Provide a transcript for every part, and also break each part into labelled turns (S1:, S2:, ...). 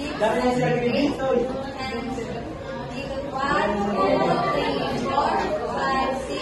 S1: Dito 1, 2, 3, 4, 5, 6,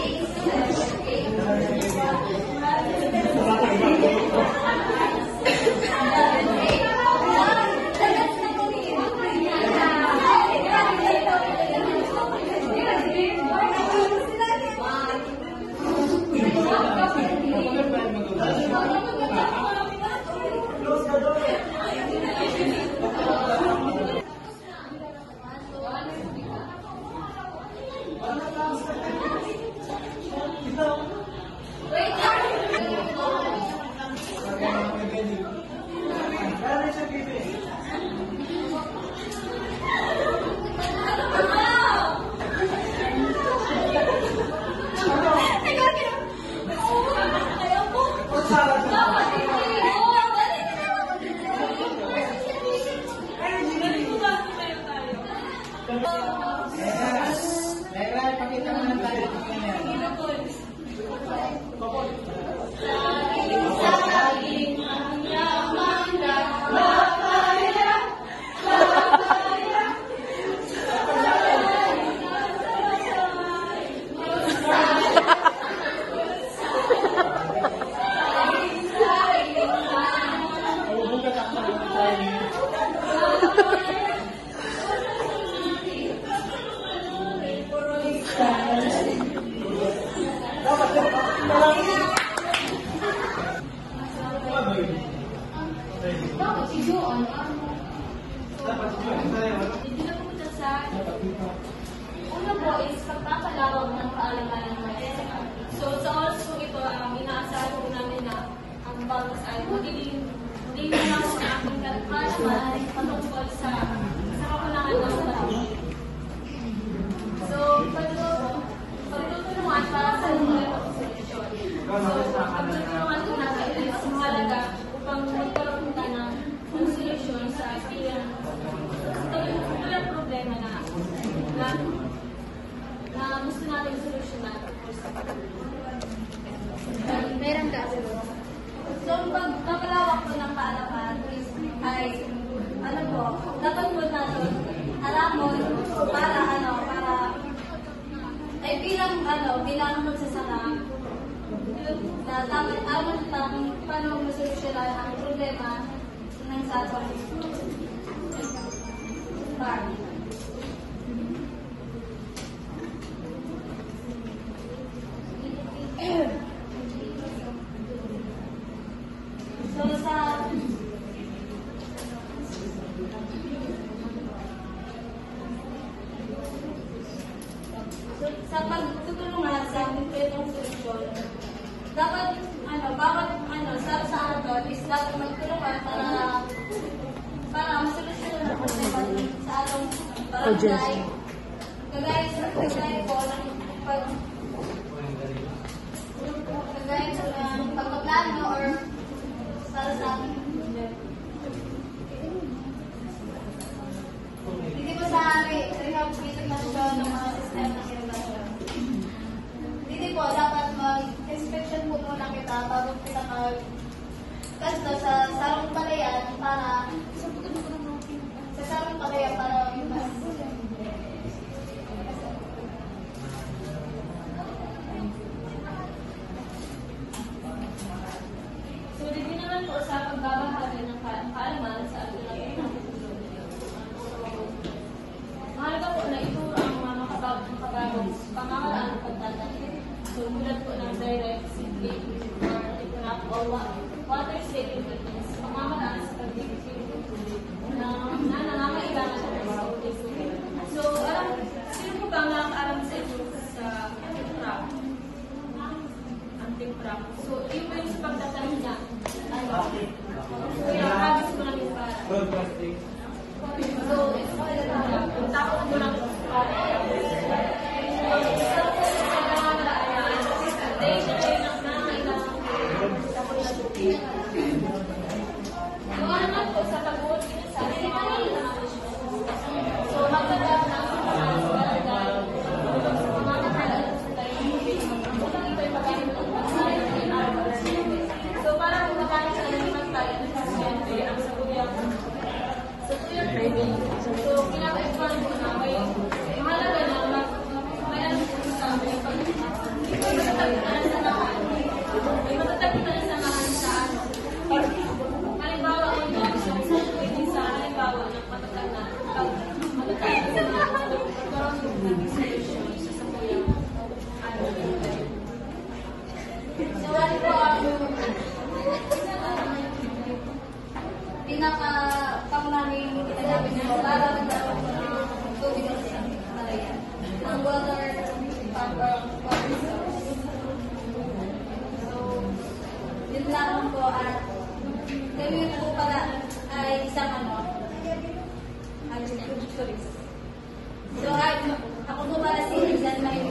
S1: Una po is pagpapalawag ng kaalaman ng mga. So sa oras po ito, inaasahan po namin na ang bangos ay magiging lang po na aking kaalaman patungkol sa kakulangan ng mga. So pagtutulungan para sa mga solusyon. So pagtutulungan po natin ay mas mahalaga upang magkaroon ka ng solusyon sa ilang problema na gusto natin solusyonan. Meron ka. So, pagpapalawak po ng kaalaman ay, dapat po natin alamon para, ay bilang magsasaka, na dapat alam lang paano masolusyonan ang problema ng sa ating sa pagtutulungan sa konkretong solusyon, dapat, bawat, sa atin is dapat magtulungan para masolusyon ang problema sa atong barangay. Kagaya po ng pagpaplano or para sa hindi po sa rehabilitation ng mga sistema ng irrigation. Hindi po, dapat mag-inspection po muna kita bago kita mag-kasto sa sarong palayan para
S2: So, hindi naman po sa pagbabahagi ng kaalaman sa ating mahalaga po na ituro ang mga makabagong pamamaraan ng pagtatanim. So, mulat po ng direct seedling or itinap o water saving techniques, pamamaraan sa pagbibigay na nangangailangan ng mga ulit-ulit. So, sino po ba ang nakakaalam sa inyo sa anti-crop? Anti-crop. So, yun po yung sa pagtatanim niya. So, yung habits mo namin para. So, tapos mo lang sa pag-uot sa so, magandang na so, para kung magaling sa naliman tayo ang sabuyang so, kinakaipan ko na may mahalaga na may alam ko sa may matatag na samahan may matatag na samahan sa halimbawa ang pwede sa halimbawa ng matatag na samahan magkaroon ng solution sa sabuyang
S1: so, ano po ang pinaka-pangunahing ginagawa niyo para magkaroon ng tubig sa palayan? Ang water source. So, yun lang po at gawin po pala ay isang agriculturist. So, ako po pala si Rizal Marimar.